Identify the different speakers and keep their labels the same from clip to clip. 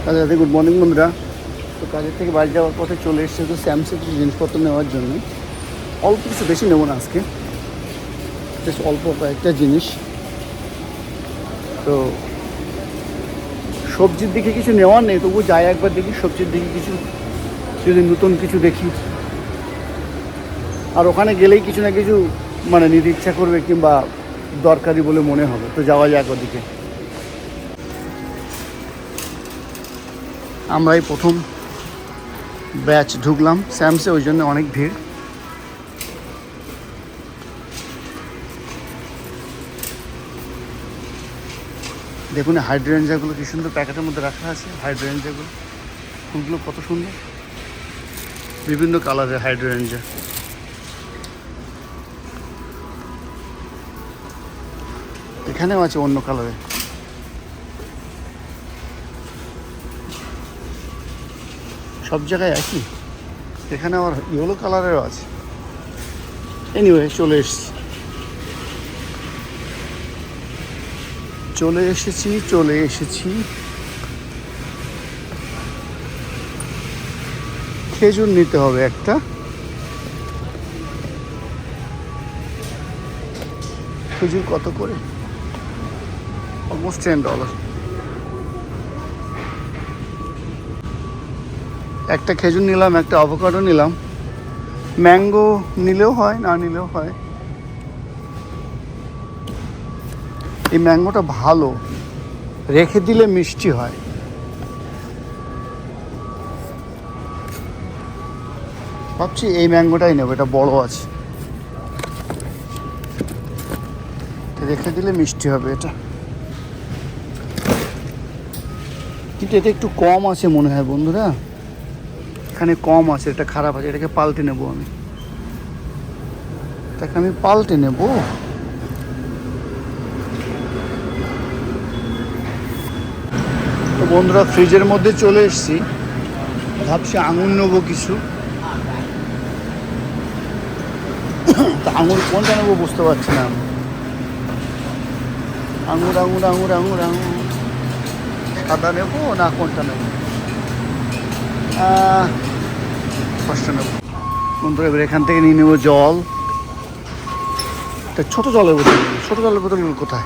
Speaker 1: আচ্ছা, good morning বন্ধুরা। তো কাজের থেকে বাড়ি যাওয়ার পথে চলে এসেছে তো স্যামসাং কিছু জিনিসপত্র নেওয়ার জন্য। অল্প কিছু, বেশি নেবো না আজকে, বেশ অল্প কয়েকটা জিনিস। তো সবজির দিকে কিছু নেওয়ার নেই, তবু যাই একবার দেখি সবজির দিকে কিছু, যদি নতুন কিছু দেখি। আর ওখানে গেলেই কিছু না কিছু মানে নিতে ইচ্ছা করবে কিংবা দরকারি বলে মনে হবে, তো যাওয়া যাক ওদিকে। আমরা এই প্রথম ব্যাচ ঢুকলাম স্যামসে, ওই জন্য অনেক ভিড়। দেখুন হাইড্রেঞ্জাগুলো কি সুন্দর প্যাকেটের মধ্যে রাখা আছে। হাইড্রেঞ্জাগুলো ফুলগুলো কত সুন্দর, বিভিন্ন কালারের হাইড্রেঞ্জা। এখানেও আছে অন্য কালারে। সব জায়গায় একই, এখানে আবার ইয়েলো কালারেরও আছে। এনিওয়ে চলে এসেছি খেজুর নিতে হবে একটা। খেজুর কত করে? অলমোস্ট $10। একটা খেজুর নিলাম, একটা অ্যাভোকাডো নিলাম। ম্যাঙ্গো নিলেও হয়, না নিলেও হয়। এই ম্যাঙ্গোটা ভালো, রেখে দিলে মিষ্টি হয়। ভাবছি এই ম্যাঙ্গোটাই নেবো, এটা বড় আছে, রেখে দিলে মিষ্টি হবে এটা। কিন্তু এটা একটু কম আছে মনে হয় বন্ধুরা, এখানে কম আছে, এটা খারাপ আছে, এটাকে পাল্টে নেবো আমি। এটাকে আমি পাল্টে নেব। তো বন্ধুরা ফ্রিজের মধ্যে চলে এসেছি, ভাবছি আঙুর নেবো কিছু। তো আঙুর কোনটা নেবো বুঝতে পারছি না। আঙুর আঙুর আঙুর আঙুর আঙুর সাদা নেবো না কোনটা নেবো? ফার্স্টটা নেবো বন্ধুরা। এবার এখান থেকে নিয়ে নেবো জল। ছোট জলের বোতল, ছোট জলের বোতলগুলো কোথায়?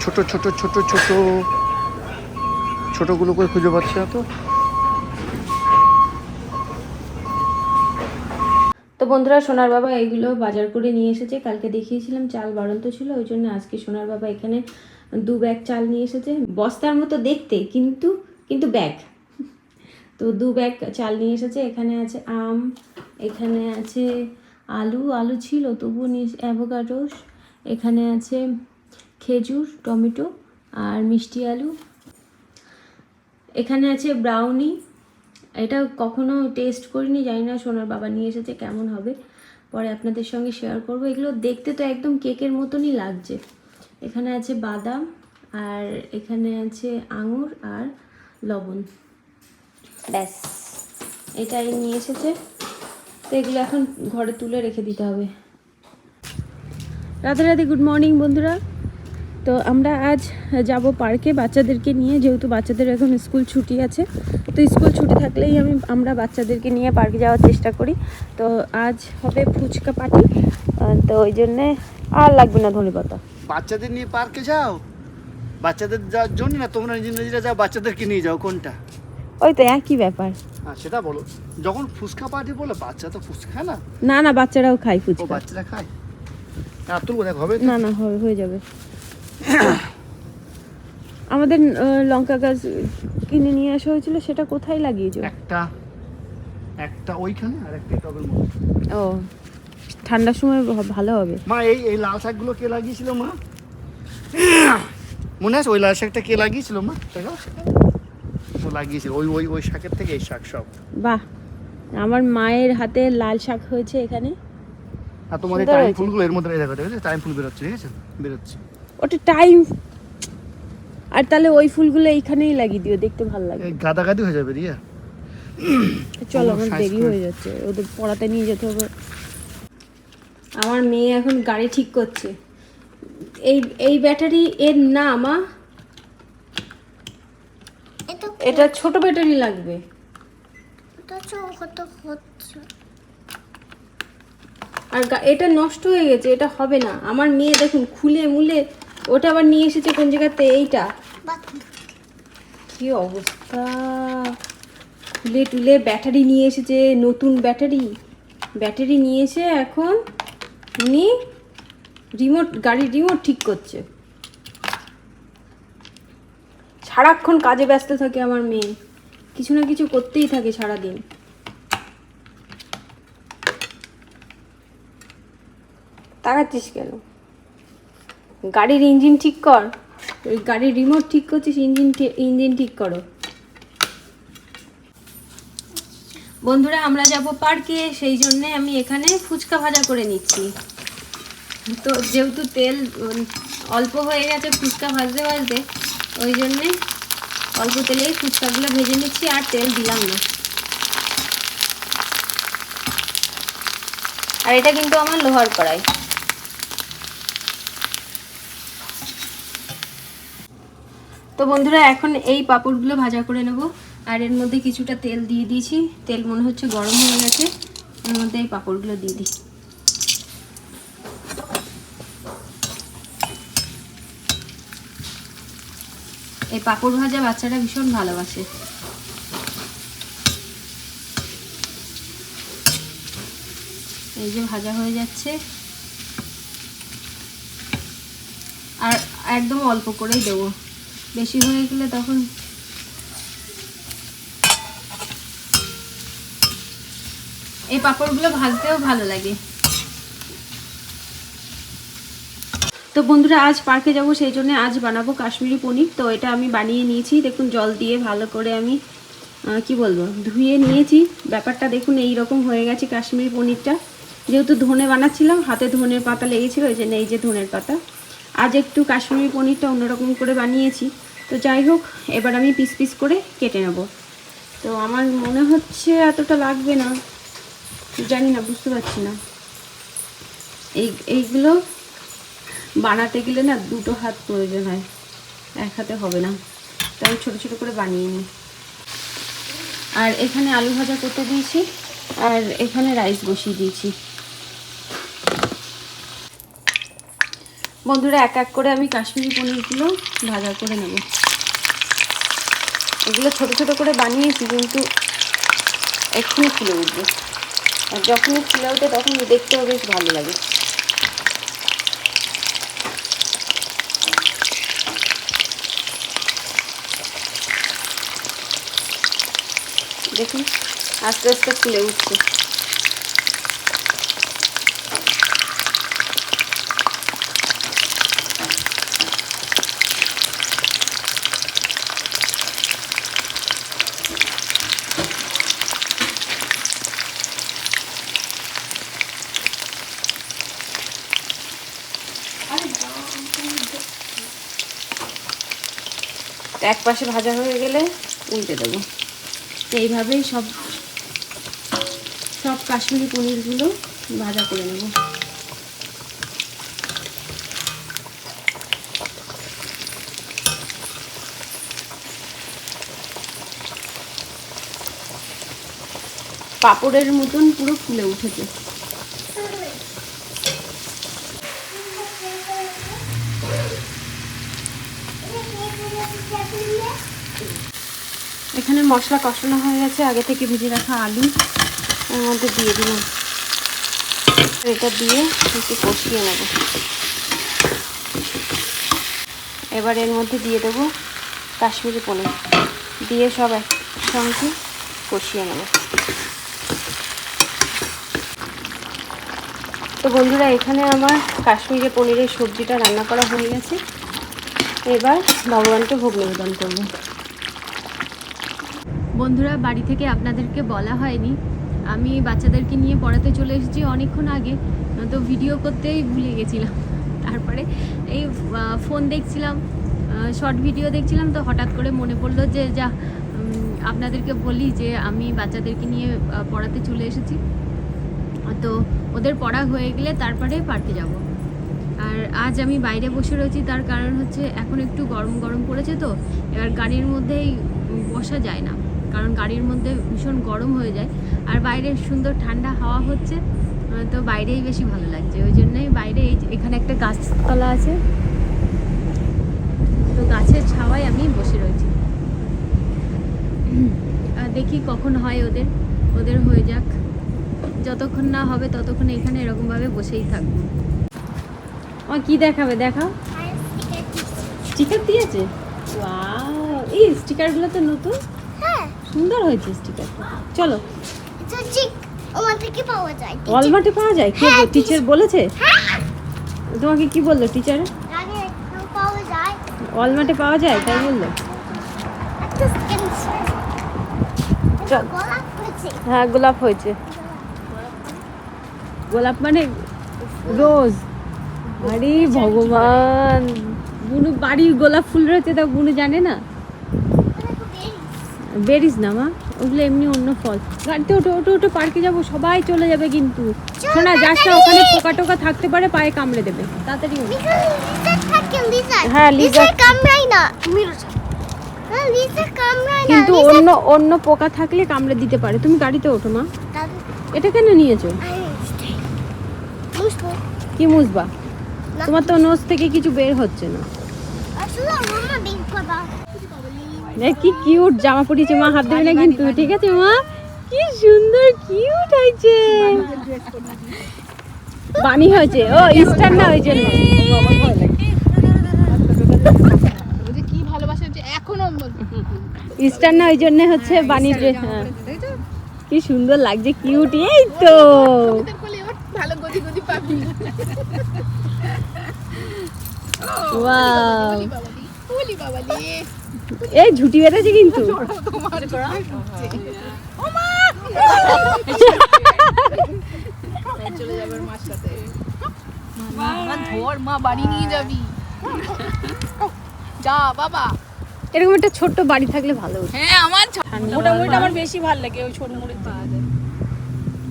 Speaker 1: ছোট ছোট ছোট ছোট ছোটগুলো করে খুঁজে পাচ্ছি না তো।
Speaker 2: তো বন্ধুরা সোনার বাবা এইগুলো বাজার করে নিয়ে এসেছে। কালকে দেখিয়েছিলাম চাল বাড়ন্ত ছিল, ওই জন্য আজকে সোনার বাবা এখানে 2 ব্যাগ চাল নিয়ে এসেছে। বস্তার মতো দেখতে, কিন্তু ব্যাগ। তো 2 ব্যাগ চাল নিয়ে এসেছে। এখানে আছে আম, এখানে আছে আলু ছিল তবুও নিয়ে, অ্যাভোকাডো, এখানে আছে খেজুর, টমেটো আর মিষ্টি আলু, এখানে আছে ব্রাউনি। এটা কখনো টেস্ট করিনি, জানি না সোনার বাবা নিয়ে এসেছে কেমন হবে, পরে আপনাদের সঙ্গে শেয়ার করব। এগুলো দেখতে তো একদম কেকের মতনই লাগছে। এখানে আছে বাদাম, আর এখানে আছে আঙুর আর লবণ, ব্যাস এটাই নিয়ে এসেছে। তো এগুলো এখন ঘরে তুলে রেখে দিতে হবে। রাধে রাধে, গুড মর্নিং বন্ধুরা। তো আমরা আজ যাব পার্কে বাচ্চাদেরকে নিয়ে, যেহেতু বাচ্চাদের এখন স্কুল ছুটি আছে। তো স্কুল ছুটি থাকলেই আমরা বাচ্চাদেরকে নিয়ে পার্কে যাওয়ার চেষ্টা করি। তো আজ হবে ফুচকা পার্টি, তো ওই জন্যে আর লাগবে না ধনেপাতা।
Speaker 1: বাচ্চাদের নিয়ে পার্কে যাও? বাচ্চাদের যাওয়ার জন্য না তোমরা নিজেরা যাও, বাচ্চাদেরকে নিয়ে যাও? কোনটা?
Speaker 2: ওই তো একই ব্যাপার।
Speaker 1: হ্যাঁ সেটা বলো। যখন ফুচকা পার্টি বলে, বাচ্চা তো ফুচকা খায় না?
Speaker 2: না বাচ্চারাও খায়
Speaker 1: ও
Speaker 2: ফুচকা।
Speaker 1: বাচ্চারা খায়? আর তুলবো দেখ, হবে
Speaker 2: না হয়ে যাবে। আমাদের লঙ্কা গাছ কিনে নিয়ে আসা হয়েছিল, সেটা কোথায় লাগিয়েছো?
Speaker 1: একটা ওইখানে আর একটা টবের মধ্যে।
Speaker 2: ও, ঠান্ডার সময় ভালো হবে।
Speaker 1: মা এই লাল শাকগুলো কে লাগিয়েছিল মা? মনে আছে ওই লাল শাকটা কে লাগিয়েছিল মা? ও লাগিয়েছিল ওই শাকের থেকে এই শাক সব।
Speaker 2: বাহ, আমার মায়ের হাতে লাল শাক হয়েছে এখানে।
Speaker 1: আর তোমার এই টাইম ফুলগুলো এর মধ্যে দেখো, দেখো টাইম ফুল বেরোচ্ছে, ঠিক আছে? বেরোচ্ছে
Speaker 2: ওটা টাইম। আর তাহলে ওই ফুলগুলো এইখানেই লাগিয়ে দিও, দেখতে ভালো লাগে।
Speaker 1: গাদাগাদি হয়ে যাবে রিয়া।
Speaker 2: চলো, আমার দেরি হয়ে যাচ্ছে, ওদের পড়াতে নিয়ে যেতে হবে। আমার মেয়ে এখন গাড়ি ঠিক করছে। এই ব্যাটারি এর না মা,
Speaker 3: এটা
Speaker 2: এটা ছোট ব্যাটারি লাগবে। আর এটা নষ্ট হয়ে গেছে, এটা হবে না। আমার মেয়ে দেখুন খুলে মুলে ওটা আবার নিয়ে এসেছে কোন জায়গাতে, এইটা কি অবস্থা। খুলে টুলে ব্যাটারি নিয়ে এসেছে, নতুন ব্যাটারি নিয়ে এসে এখন উনি গাড়ির রিমোট ঠিক করছে। সারাক্ষণ কাজে ব্যস্ত থাকে আমার মেয়ে, কিছু না কিছু করতেই থাকে সারাদিন। তাকাচ্ছিস কেন? গাড়ির ইঞ্জিন ঠিক কর। ওই গাড়ির রিমোট ঠিক করছিস, ইঞ্জিন ঠিক করো। বন্ধুরা আমরা যাব পার্কে, সেই জন্য আমি এখানে ফুচকা ভাজা করে নিচ্ছি। তো যেহেতু তেল অল্প হয়ে গেছে ফুচকা ভাজতে ভাজতে, ওই জন্যে অল্প তেলেই ফুচকাগুলো ভেজে নিচ্ছি, আর তেল দিলাম না। আর এটা কিন্তু আমার লোহার কড়াই। তো বন্ধুরা এখন এই পাঁপড়গুলো ভাজা করে নেব। আর এর মধ্যে কিছুটা তেল দিয়ে দিয়েছি, তেল মনে হচ্ছে গরম হয়ে গেছে, এর মধ্যে এই পাঁপড়গুলো দিয়ে দিই। এই পাঁপড় ভাজা বাচ্চারা ভীষণ ভালোবাসে। এই যে ভাজা হয়ে যাচ্ছে, আর একদম অল্প করেই দেবো, বেশি হয়ে গেলে তখন এই পাঁপড়গুলো ভাজতেও ভালো লাগে। তো বন্ধুরা আজ পার্কে যাব, সেই জন্য আজ বানাবো কাশ্মীরি পনির। তো এটা আমি বানিয়ে নিয়েছি, দেখুন জল দিয়ে ভালো করে আমি কি বলবো ধুয়ে নিয়েছি। ব্যাপারটা দেখুন এই রকম হয়ে গেছে কাশ্মীরি পনিরটা। যেহেতু ধনে বানাচ্ছিলাম, হাতে ধনের পাতা লেগেছিল, ওই জন্য এই যে ধনের পাতা। আজ একটু কাশ্মীরি পনিরটা অন্যরকম করে বানিয়েছি। তো যাই হোক, এবার আমি পিস পিস করে কেটে নেব। তো আমার মনে হচ্ছে এতটা লাগবে না, জানি না, বুঝতে পারছি না। এইগুলো বানাতে গেলে না দুটো হাত প্রয়োজন হয়, এক হাতে হবে না। তো আমি ছোটো ছোটো করে বানিয়ে নিই। আর এখানে আলু ভাজা করতে দিয়েছি, আর এখানে রাইস বসিয়ে দিয়েছি। বন্ধুরা এক এক করে আমি কাশ্মীরি পনিরগুলো ভাজা করে নেব। এগুলো ছোটো ছোটো করে বানিয়েছি, কিন্তু এক্ষুনি ফুলে উঠবে। আর যখনই ফুলে ওঠে তখন দেখতেও বেশ ভালো লাগে। দেখুন আস্তে আস্তে ফুলে উঠছে। এক পাশে ভাজা হয়ে গেলে উল্টে দেবো। এইভাবেই সব কাশ্মীরি পনিরগুলো ভাজা করে নেব। পাপড়ের মতন পুরো ফুলে উঠেছে। এখানে মশলা কষানো হয়ে গেছে, আগে থেকে ভেজে রাখা আলু এর মধ্যে দিয়ে দিলাম। এটা দিয়ে একটু কষিয়ে নেব। এবার এর মধ্যে দিয়ে দেবো কাশ্মীরি পনির, দিয়ে সব একসঙ্গে কষিয়ে নেব। তো বন্ধুরা এখানে আমার কাশ্মীরি পনিরের সবজিটা রান্না করা হয়ে গেছে। এবার ভগবানকে ভোগ নিবেদন করব। বন্ধুরা বাড়ি থেকে আপনাদেরকে বলা হয়নি, আমি বাচ্চাদেরকে নিয়ে পড়াতে চলে এসেছি অনেকক্ষণ আগে। তো ভিডিও করতেই ভুলে গেছিলাম। তারপরে এই ফোন দেখছিলাম, শর্ট ভিডিও দেখছিলাম, তো হঠাৎ করে মনে পড়লো যে আপনাদেরকে বলি যে আমি বাচ্চাদেরকে নিয়ে পড়াতে চলে এসেছি। তো ওদের পড়া হয়ে গেলে তারপরে পার্কে যাব। আর আজ আমি বাইরে বসে রয়েছি, তার কারণ হচ্ছে এখন একটু গরম গরম পড়েছে, তো এবার গাড়ির মধ্যেই বসা যায় না, কারণ গাড়ির মধ্যে ভীষণ গরম হয়ে যায়। আর বাইরে সুন্দর ঠান্ডা হাওয়া হচ্ছে, তো বাইরেই বেশি ভালো লাগছে। ওই জন্যই বাইরে এখানে একটা গাছতলা আছে, তো গাছের ছাওয়ায় আমি বসে রয়েছি। আর দেখি কখন হয় ওদের হয়ে যাক, যতক্ষণ না হবে ততক্ষণ এখানে এরকমভাবে বসেই থাকবো। আমার কি দেখাবে, দেখাও। স্টিকার দিয়েছে, ওয়াও, এই স্টিকারগুলো তো নতুন,
Speaker 3: হ্যাঁ
Speaker 2: সুন্দর হয়েছে স্টিকারটা। চলো,
Speaker 3: এটা ঠিক ওখানে পাওয়া যায়।
Speaker 2: ওয়ালমার্টে পাওয়া যায়? কে
Speaker 3: হ্যাঁ,
Speaker 2: টিচার বলেছে?
Speaker 3: হ্যাঁ
Speaker 2: তোমাকে কি বললো টিচার?
Speaker 3: জানি পাওয়া যায়।
Speaker 2: ওয়ালমার্টে পাওয়া যায় তাই বললো?
Speaker 3: একটা সেকেন্ড
Speaker 2: চল।
Speaker 3: গোলাপ হয়েছে।
Speaker 2: হ্যাঁ, গোলাপ হয়েছে। গোলাপ মানে রোজ। আরে ভগবান, বুনু বাড়ির গোলাপ ফুল রয়েছে, তা বুনু জানে না? বেরিস না মা, ওগুলো এমনি অন্য ফল। গাড়িতে ওটো ওটো ওটো, পার্কে যাবো, সবাই চলে যাবে কিন্তু। শোনা যাস না, ওখানে পোকা টোকা থাকতে পারে, পায়ে কামড়ে দেবে, তাড়াতাড়ি ওঠো। হ্যাঁ, লিজার
Speaker 3: কামড়াই না। হ্যাঁ লিজার কামড়াই না।
Speaker 2: কিন্তু অন্য পোকা থাকলে কামড়ে দিতে পারে। তুমি গাড়িতে ওঠো মা। এটা কেন নিয়েছো? কি মুছবা? তোমার তো নোজ থেকে কিছু বের হচ্ছে না।
Speaker 3: আসলে মামা বের করবা।
Speaker 2: কি কিউট জামা পরিয়েছে মা, হাত দেবে না কিন্তু, ঠিক আছে মা? কি সুন্দর কিউট হয়েছে, বানি হয়েছে। ও ইস্টার না, ওই জন্য
Speaker 4: কি ভালোবাসা এখনো
Speaker 2: ইস্টার না, ওই জন্য হচ্ছে বানির ড্রেস। হ্যাঁ, কি সুন্দর লাগছে, কিউট। এই তো
Speaker 4: ভালো গদি গদি পাবি।
Speaker 2: ওয়াও,
Speaker 4: বলি বাবালি,
Speaker 2: এই ঝুটি বেঁধেছে কিন্তু।
Speaker 4: তোমার করা ও মা চলে যাবার মার সাথে। মা ধর, মা বাড়ি নিয়ে যাবি, যা বাবা।
Speaker 2: এরকম একটা ছোট্ট বাড়ি থাকলে ভালো হতো।
Speaker 4: হ্যাঁ, আমার মোটামুটি আমার বেশি ভালো লাগে ওই ছোট মুড়ি পাওয়া যায়।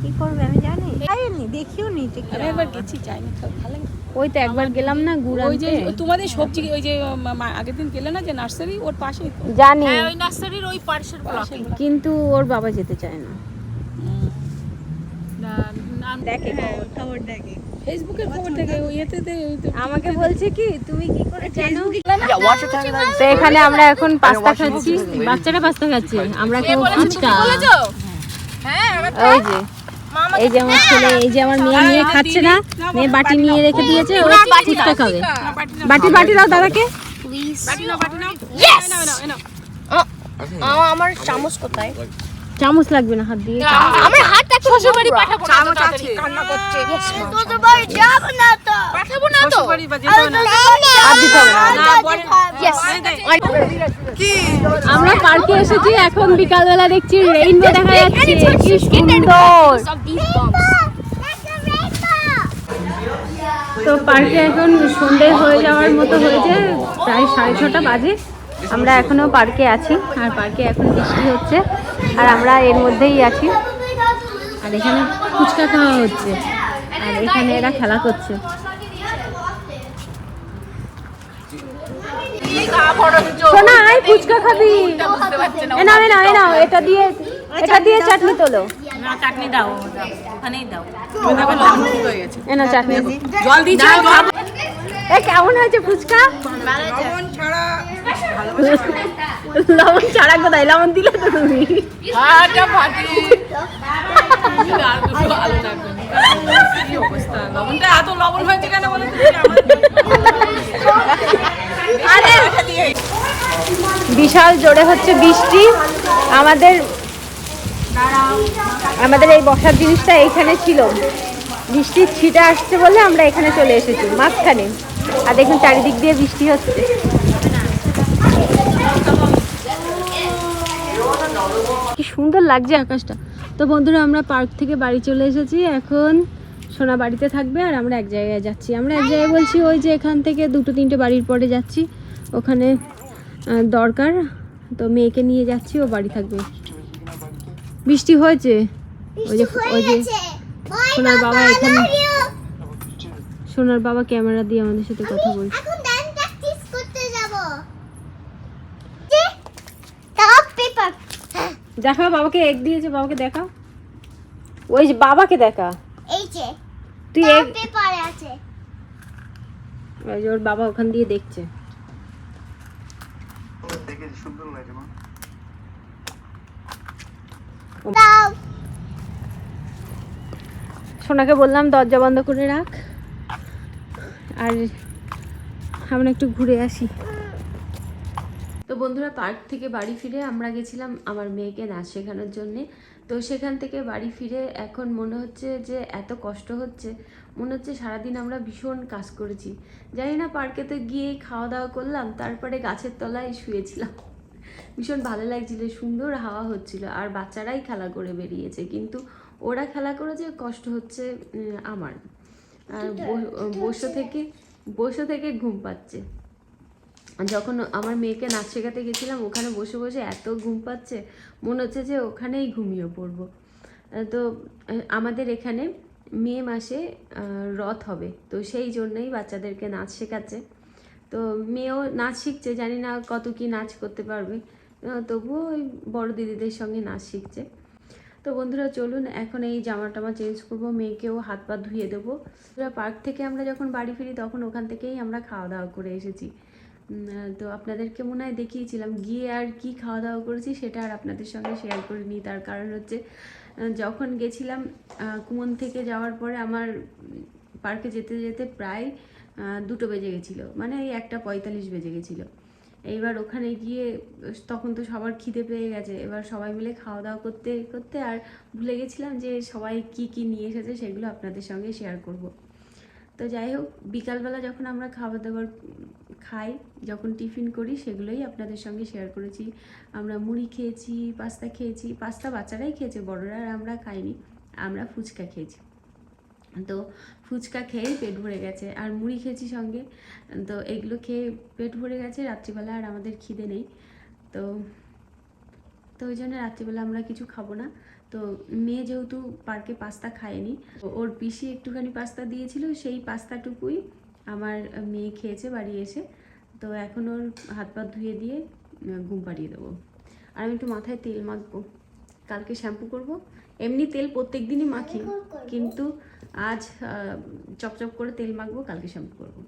Speaker 2: কি করবে আমি জানি, খাইনি, দেখিও নি।
Speaker 4: আমি একবার গেছি, চাইনি, ভালো লাগে।
Speaker 2: ওই তো একবার গেলাম না গুড়
Speaker 4: ওই যে
Speaker 2: আনতে।
Speaker 4: তোমাদের সবজি, ওই যে আগের দিন গেলে না যে নার্সারি, ওর পাশেই তো।
Speaker 2: জানি,
Speaker 4: হ্যাঁ, ওই নার্সারির ওই পাশের ব্লকে।
Speaker 2: কিন্তু ওর বাবা যেতে চায় না। দেখে খবর দেখে,
Speaker 4: ফেসবুকের খবর দেখে, ওই এতে
Speaker 2: আমাকে বলছে কি তুমি কি করে জানো। তো এখানে আমরা এখন পাস্তা খাচ্ছি, বাচ্চারা পাস্তা খাচ্ছে, আমরা খাবো ফুচকা।
Speaker 4: হ্যাঁ,
Speaker 2: ওই যে এই যে আমার ছেলে, এই যে আমার মেয়ে নিয়ে খাচ্ছে না, মেয়ে বাটি নিয়ে রেখে দিয়েছে, ও ফুচকা খাবে। বাটি দাও দাদাকে।
Speaker 3: আমার চামচ কোথায়?
Speaker 2: চামচ লাগবে না, হাত দিয়ে।
Speaker 3: আমার হাতটা শ্বশুর বাড়ি পাঠাবো না।
Speaker 4: চামচ আছে, কান্না করছে।
Speaker 3: শ্বশুর বাড়ি যাব না তো।
Speaker 4: পাঠাবো না তো।
Speaker 2: হাত দিতে হবে না। আমরা পার্কে এসেছি, এখন বিকালবেলা দেখছি রেইনবো দেখা যাচ্ছে, কি সুন্দর। তো পার্কে এখন সন্ধে হয়ে যাওয়ার মতো হয়েছে, প্রায় 6:30 বাজে। আমরা এখনো পার্কে আছি, আর পার্কে এখন বৃষ্টি হচ্ছে, আর আমরা এর মধ্যেই আছি। আর এখানে ফুচকা খাওয়া হচ্ছে, আর এখানে এরা খেলা করছে। সোনা আয়, ফুচকা খাবি? এ নাও, এটা দিয়ে চাটনি তোলো।
Speaker 5: না, চাটনি দাও, ওখানেই দাও।
Speaker 2: এ না চাটনি।
Speaker 4: জল দিচ্ছি না, জল।
Speaker 2: এ কেমন হয়েছে ফুচকা? লবণ ছাড়া কোথায়, লবণ দিলে তো তুমি।
Speaker 4: হাটা ফাটি। আর কিছু ভালো লাগবে না। কি অবস্থা, লবণটা এত লবণ হয়েছে কেন বলো তো?
Speaker 2: আরে বিশাল জোরে হচ্ছে বৃষ্টি। আমাদের এই বসার জিনিসটা এইখানে ছিল, বৃষ্টির ছিটা আসছে বলে আমরা এখানে চলে এসেছি মাঝখানে। আর দেখুন চারিদিক দিয়ে বৃষ্টি হচ্ছে। কি সুন্দর লাগছে আকাশটা। তো বন্ধুরা, আমরা পার্ক থেকে বাড়ি চলে এসেছি, এখন সোনা বাড়িতে থাকবে, আর আমরা এক জায়গায় যাচ্ছি। আমরা এক জায়গায় বলছি, ওই যে এখান থেকে 2-3টে বাড়ির পরে যাচ্ছি, ওখানে দরকার, তো মেয়েকে নিয়ে যাচ্ছি, ও বাড়ি থাকবে। বৃষ্টি হয়েছে, ওই যে সোনার বাবা এখানে, সোনার বাবা ক্যামেরা দিয়ে আমাদের সাথে কথা বলছে।
Speaker 3: এখন ডান্স প্র্যাকটিস করতে যাব। যে টপ পেপার
Speaker 2: দেখা বাবাকে এগ দিয়েছে, বাবাকে দেখা, ওই যে বাবাকে দেখা,
Speaker 3: এই যে
Speaker 2: তুই এগ,
Speaker 3: পেপারে আছে।
Speaker 2: ওই যে ওর বাবা ওখান দিয়ে দেখছে।
Speaker 1: দেখে সুন্দর লাগে মা।
Speaker 3: দাও।
Speaker 2: সোনাকে বললাম দরজা বন্ধ করে রাখ, আর আমরা একটু ঘুরে আসি। তো বন্ধুরা, পার্ক থেকে বাড়ি ফিরে আমরা গেছিলাম আমার মেয়েকে নাচ শেখানোর জন্যে। তো সেখান থেকে বাড়ি ফিরে এখন মনে হচ্ছে যে এত কষ্ট হচ্ছে, মনে হচ্ছে সারাদিন আমরা ভীষণ কাজ করেছি। জানি না, পার্কেতে গিয়েই খাওয়া দাওয়া করলাম, তারপরে গাছের তলায় শুয়েছিলাম। ভীষণ ভালো লাগছিল, সুন্দর হাওয়া হচ্ছিল, আর বাচ্চারাই খেলা করে বেরিয়েছে, কিন্তু ওরা খেলা করেছে, কষ্ট হচ্ছে আমার। আর বসে থেকে ঘুম পাচ্ছে। যখন আমার মেয়েকে নাচ শেখাতে গেছিলাম, ওখানে বসে বসে এত ঘুম পাচ্ছে, মনে হচ্ছে যে ওখানেই ঘুমিয়ে পড়বো। তো আমাদের এখানে মে মাসে রথ হবে, তো সেই জন্যই বাচ্চাদেরকে নাচ শেখাচ্ছে। তো মেয়েও নাচ শিখছে, জানি না কত কি নাচ করতে পারবে, তবুও ওই বড় দিদিদের সঙ্গে নাচ শিখছে। তো বন্ধুরা চলুন, এখন এই জামা টামা চেঞ্জ করবো, মেয়েকেও হাত পা ধুয়ে দেবো। পার্ক থেকে আমরা যখন বাড়ি ফিরি তখন ওখান থেকেই আমরা খাওয়া দাওয়া করে এসেছি। তো আপনাদেরকে মনে হয় দেখিয়েছিলাম, গিয়ে আর কি খাওয়া দাওয়া করেছি সেটা আর আপনাদের সঙ্গে শেয়ার করিনি। তার কারণ হচ্ছে, যখন গেছিলাম কুমন থেকে যাওয়ার পরে আমার পার্কে যেতে যেতে প্রায় 2টো বেজে গেছিলো, মানে এই 1:45 বেজে গেছিলো। এইবার ওখানে গিয়ে তখন তো সবার খিদে পেয়ে গেছে, এবার সবাই মিলে খাওয়া দাওয়া করতে করতে আর ভুলে গেছিলাম যে সবাই কি কি নিয়ে এসেছে সেগুলো আপনাদের সঙ্গে শেয়ার করব। তো যাই হোক, বিকালবেলা যখন আমরা খাবার দাবার খাই, যখন টিফিন করি, সেগুলোই আপনাদের সঙ্গে শেয়ার করেছি। আমরা মুড়ি খেয়েছি, পাস্তা খেয়েছি, পাস্তা বাচ্চারাই খেয়েছে, বড়রা আর আমরা খাইনি, আমরা ফুচকা খেয়েছি। তো ফুচকা খেয়েই পেট ভরে গেছে, আর মুড়ি খেয়েছি সঙ্গে। তো এগুলো খেয়ে পেট ভরে গেছে, রাত্রিবেলা আর আমাদের খিদে নেই। তো ওই জন্য রাত্রিবেলা আমরা কিছু খাবো না। তো মেয়ে যেহেতু পার্কে পাস্তা খায়নি, ওর পিসি একটুখানি পাস্তা দিয়েছিল, সেই পাস্তাটুকুই আমার মেয়ে খেয়েছে বাড়ি এসে। তো এখন ওর হাত পা ধুয়ে দিয়ে ঘুম পাড়িয়ে দেবো। আর আমি একটু মাথায় তেল মাখবো, কালকে শ্যাম্পু করব। এমনি তেল প্রত্যেক দিনই মাখি, কিন্তু আজ চপচপ করে তেল মাখবো, কালকে শ্যাম্পু করবো।